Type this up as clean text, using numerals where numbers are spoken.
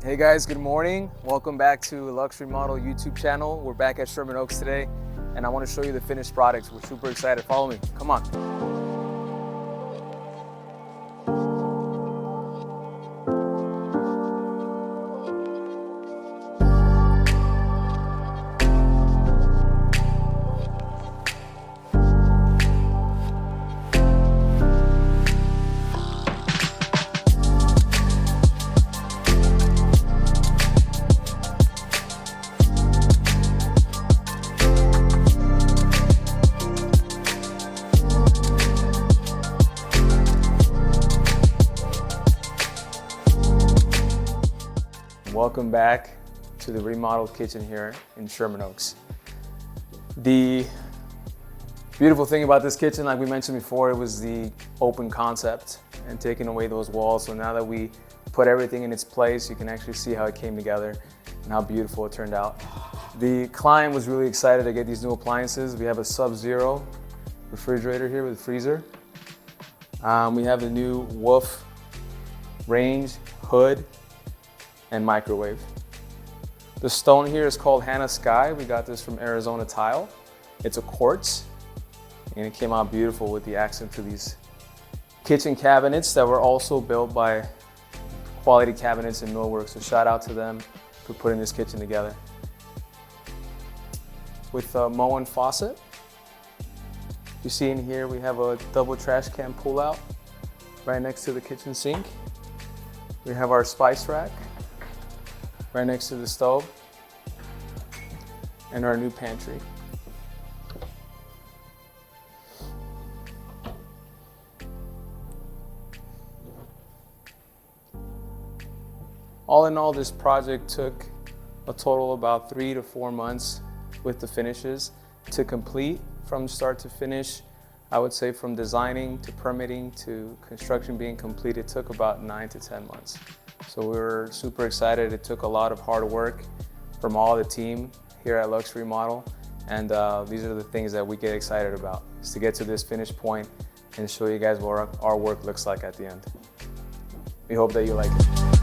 Hey guys, good morning. Welcome back to Luxe Remodel YouTube channel. We're back at Sherman Oaks today, and I want to show you the finished products. We're super excited. Follow me. Come on. Welcome back to the remodeled kitchen here in Sherman Oaks. The beautiful thing about this kitchen, like we mentioned before, it was the open concept and taking away those walls. So now that we put everything in its place, you can actually see how it came together and how beautiful it turned out. The client was really excited to get these new appliances. We have a Sub-Zero refrigerator here with a freezer. We have the new Wolf range, hood, and microwave. The stone here is called Hana Sky. We got this from Arizona Tile. It's a quartz, and it came out beautiful with the accent to these kitchen cabinets that were also built by Quality Cabinets and Millwork. So shout out to them for putting this kitchen together. With Moen Faucet, you see in here we have a double trash can pull-out right next to the kitchen sink. We have our spice rack right next to the stove, and our new pantry. All in all, this project took a total of about 3 to 4 months with the finishes to complete from start to finish. I would say from designing to permitting to construction being complete, it took about 9 to 10 months. So we were super excited. It took a lot of hard work from all the team here at Luxe Remodel. And these are the things that we get excited about, is to get to this finish point and show you guys what our work looks like at the end. We hope that you like it.